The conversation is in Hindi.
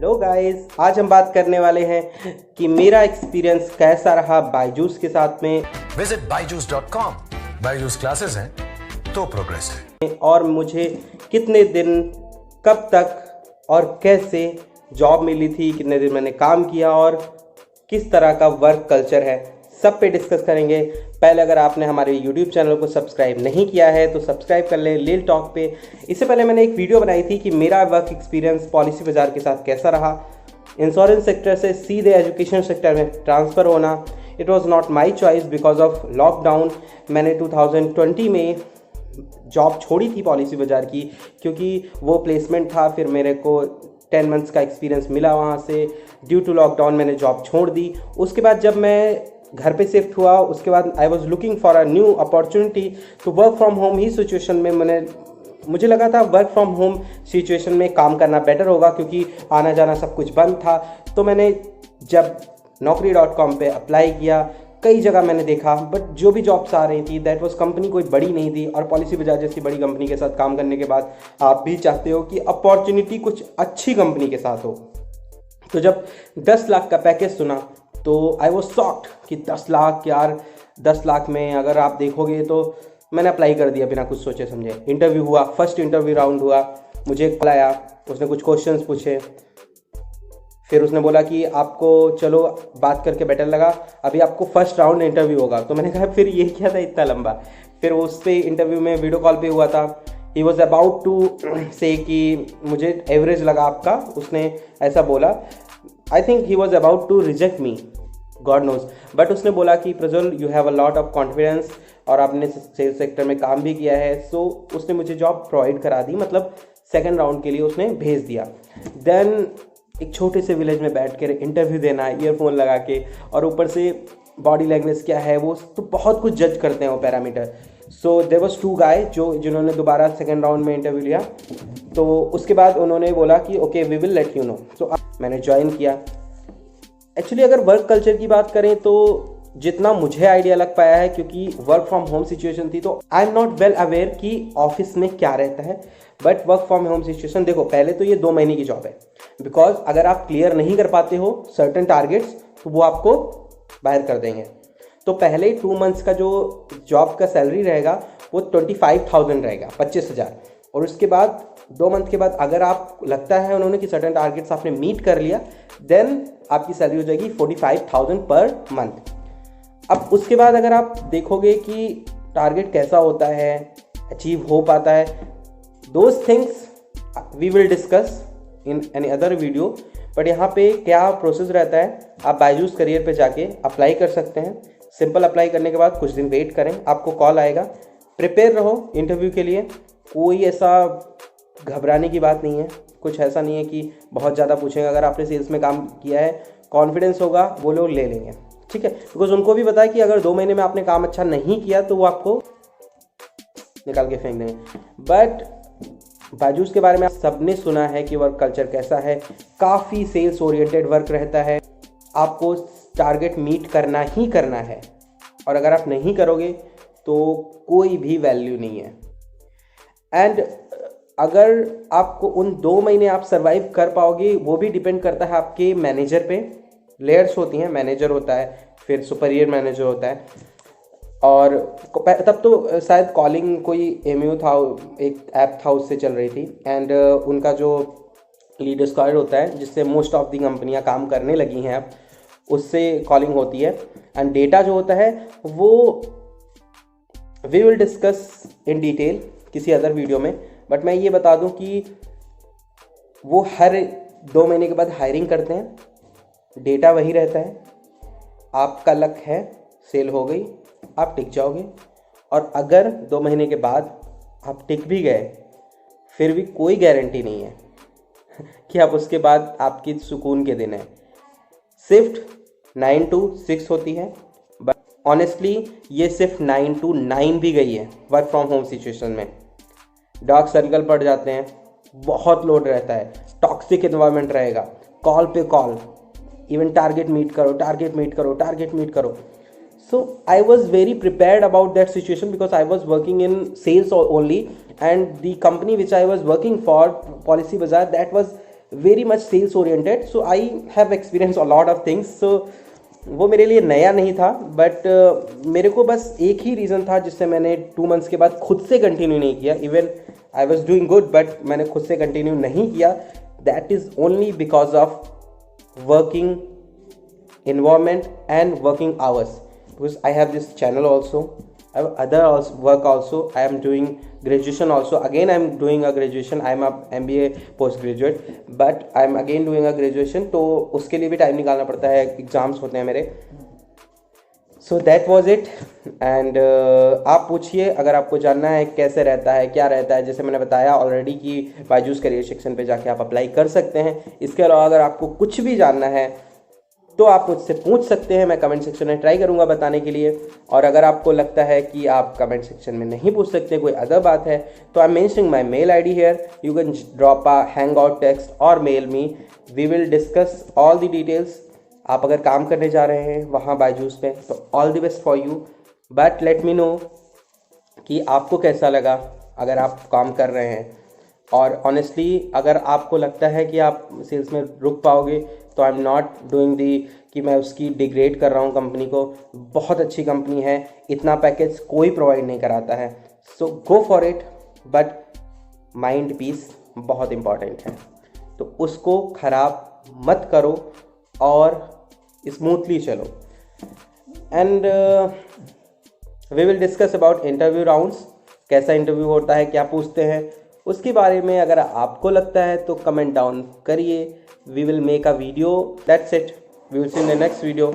हेलो गाइस, आज हम बात करने वाले हैं कि मेरा एक्सपीरियंस कैसा रहा बायजूस के साथ में। Visit byju's.com। बायजूस क्लासेस हैं तो प्रोग्रेस है। और मुझे कितने दिन, कब तक और कैसे जॉब मिली थी, कितने दिन मैंने काम किया और किस तरह का वर्क कल्चर है, सब पे डिस्कस करेंगे। पहले अगर आपने हमारे YouTube चैनल को सब्सक्राइब नहीं किया है तो सब्सक्राइब कर लें लील टॉक पे। इससे पहले मैंने एक वीडियो बनाई थी कि मेरा वर्क एक्सपीरियंस पॉलिसी बाजार के साथ कैसा रहा। इंश्योरेंस सेक्टर से सीधे एजुकेशन सेक्टर में ट्रांसफ़र होना, it was not my choice because of lockdown. मैंने 2020 में जॉब छोड़ी थी पॉलिसी बाजार की क्योंकि वो प्लेसमेंट था। फिर मेरे को 10 मंथ्स का एक्सपीरियंस मिला वहाँ से। ड्यू टू लॉकडाउन मैंने जॉब छोड़ दी। उसके बाद जब मैं घर पे शिफ्ट हुआ, उसके बाद I was looking for a new opportunity. तो वर्क फ्रॉम होम ही सिचुएशन में मुझे लगा था वर्क फ्रॉम होम सिचुएशन में काम करना बेटर होगा क्योंकि आना जाना सब कुछ बंद था। तो मैंने जब naukri.com पे अप्लाई किया, कई जगह मैंने देखा, बट जो भी जॉब्स आ रही थी दैट वाज कंपनी कोई बड़ी नहीं थी। और पॉलिसी बाजार जैसी बड़ी कंपनी के साथ काम करने के बाद आप भी चाहते हो कि अपॉर्चुनिटी कुछ अच्छी कंपनी के साथ हो। तो जब 10 लाख का पैकेज सुना तो आई वॉज शॉक्ड कि 10 लाख यार, 10 लाख में अगर आप देखोगे तो मैंने अप्लाई कर दिया बिना कुछ सोचे समझे। इंटरव्यू हुआ, फर्स्ट इंटरव्यू राउंड हुआ, मुझे कॉल आया, उसने कुछ क्वेश्चंस पूछे। फिर उसने बोला कि आपको चलो बात करके बेटर लगा, अभी आपको फर्स्ट राउंड इंटरव्यू होगा। तो मैंने कहा फिर ये क्या था इतना लंबा। फिर उस पर इंटरव्यू में वीडियो कॉल पे हुआ था। ही वॉज अबाउट टू से कि मुझे एवरेज लगा आपका, उसने ऐसा बोला। I think he was about to reject me, God knows. But उसने बोला कि Prajwal you have a lot of confidence और आपने सेल्स सेक्टर में काम भी किया है। सो उसने मुझे जॉब प्रोवाइड करा दी, मतलब सेकेंड राउंड के लिए उसने भेज दिया। देन एक छोटे से विलेज में बैठ कर इंटरव्यू देना ईयरफोन लगा के, और ऊपर से बॉडी लैंग्वेज क्या है वो तो बहुत कुछ जज करते हैं वो पैरामीटर। सो देयर वाज 2 गाय जिन्होंने दोबारा सेकेंड राउंड में इंटरव्यू लिया। तो उसके बाद उन्होंने बोला कि okay we will let you know. तो मैंने ज्वाइन किया। एक्चुअली अगर वर्क कल्चर की बात करें तो जितना मुझे आइडिया लग पाया है, क्योंकि वर्क फ्रॉम होम सिचुएशन थी, तो I am not well aware कि ऑफिस में क्या रहता है। But work from home situation, देखो पहले तो ये 2 महीने की जॉब है। बिकॉज अगर आप क्लियर नहीं कर पाते हो सर्टेन टारगेट्स तो वो आपको बाहर कर देंगे। तो पहले 2 मंथ्स का जो जॉब का सैलरी रहेगा वो 25,000 रहेगा, 25,000। और उसके बाद 2 मंथ के बाद अगर आप लगता है उन्होंने कि सर्टेन टारगेट्स आपने मीट कर लिया, देन आपकी सैलरी हो जाएगी 45,000 पर मंथ। अब उसके बाद अगर आप देखोगे कि टारगेट कैसा होता है, अचीव हो पाता है, those things we will discuss in any other video. But यहाँ पे क्या प्रोसेस रहता है, आप बायजूस करियर पे जाके अप्लाई कर सकते हैं। सिंपल अप्लाई करने के बाद कुछ दिन वेट करें, आपको कॉल आएगा। प्रिपेयर रहो इंटरव्यू के लिए, कोई ऐसा घबराने की बात नहीं है। कुछ ऐसा नहीं है कि बहुत ज़्यादा पूछेंगे। अगर आपने सेल्स में काम किया है, कॉन्फिडेंस होगा, वो लोग ले लेंगे, ठीक है। बिकॉज उनको भी पता है कि अगर 2 महीने में आपने काम अच्छा नहीं किया तो वो आपको निकाल के फेंक देंगे। बट बायजूस के बारे में सबने सुना है कि वर्क कल्चर कैसा है। काफ़ी सेल्स ओरिएंटेड वर्क रहता है, आपको टारगेट मीट करना ही करना है। और अगर आप नहीं करोगे तो कोई भी वैल्यू नहीं है। एंड अगर आपको उन 2 महीने आप सर्वाइव कर पाओगे, वो भी डिपेंड करता है आपके मैनेजर पे। लेयर्स होती हैं, मैनेजर होता है, फिर सुपीरियर मैनेजर होता है। और तब तो शायद कॉलिंग कोई एमयू था, एक ऐप था, उससे चल रही थी। एंड उनका जो लीडर स्क्वाड होता है, जिससे मोस्ट ऑफ दी कंपनियां काम करने लगी हैं अब, उससे कॉलिंग होती है। एंड डेटा जो होता है वो we will discuss in detail किसी अदर वीडियो में। बट मैं ये बता दूं कि वो हर 2 महीने के बाद हायरिंग करते हैं, डेटा वही रहता है। आपका लक है, सेल हो गई, आप टिक जाओगे। और अगर 2 महीने के बाद आप टिक भी गए, फिर भी कोई गारंटी नहीं है कि आप उसके बाद आपकी सुकून के दिन है। शिफ्ट 9 to 6 होती है, बट ऑनेस्टली ये सिर्फ 9 to 9 भी गई है वर्क फ्रॉम होम सिचुएशन में। डार्क सर्कल पड़ जाते हैं, बहुत लोड रहता है, टॉक्सिक एनवायरनमेंट रहेगा, कॉल पे कॉल, इवन टारगेट मीट करो, टारगेट मीट करो, टारगेट मीट करो। So I was very prepared about that situation because I was working in sales only, and the company which I was working for, Policy Bazaar, that was very much sales oriented, so I have experience a lot of things. So वो मेरे लिए नया नहीं था, बट मेरे को बस एक ही रीज़न था जिससे मैंने 2 मंथ्स के बाद खुद से कंटिन्यू नहीं किया। Even I was doing good, but मैंने खुद से कंटिन्यू नहीं किया। That is only because of working environment and working hours, because I have this channel also, I have other also work also, I am doing graduation also, again I am doing a graduation, I am a MBA postgraduate, but I am again doing a graduation, तो उसके लिए भी टाइम निकालना पड़ता है, एग्जाम्स होते हैं मेरे। So that was it. And आप पूछिए अगर आपको जानना है कैसे रहता है, क्या रहता है। जैसे मैंने बताया ऑलरेडी कि बायजूस करियर सेक्शन पे जाके आप अप्लाई कर सकते हैं। इसके अलावा अगर आपको कुछ भी जानना है तो आप मुझसे पूछ सकते हैं, मैं कमेंट सेक्शन में ट्राई करूंगा बताने के लिए। और अगर आपको लगता है कि आप कमेंट सेक्शन में नहीं पूछ सकते, कोई अदर बात है, तो I am mentioning my mail ID here, you can drop a hangout text और mail me, we will discuss all the details. आप अगर काम करने जा रहे हैं वहाँ बायजूस पे तो all the best for you, but let me know कि आपको कैसा लगा अगर आप काम कर रहे हैं। और ऑनेस्टली अगर आपको लगता है कि आप सेल्स में रुक पाओगे तो I am not doing the कि मैं उसकी डिग्रेड कर रहा हूँ कंपनी को। बहुत अच्छी कंपनी है, इतना पैकेज कोई प्रोवाइड नहीं कराता है। So go for it, but mind peace बहुत इम्पॉर्टेंट है, तो उसको ख़राब मत करो और स्मूथली चलो। And we will discuss about interview rounds, कैसा इंटरव्यू होता है, क्या पूछते हैं, उसके बारे में अगर आपको लगता है तो कमेंट डाउन करिए। We will make a video, that's it, we will see in the next video.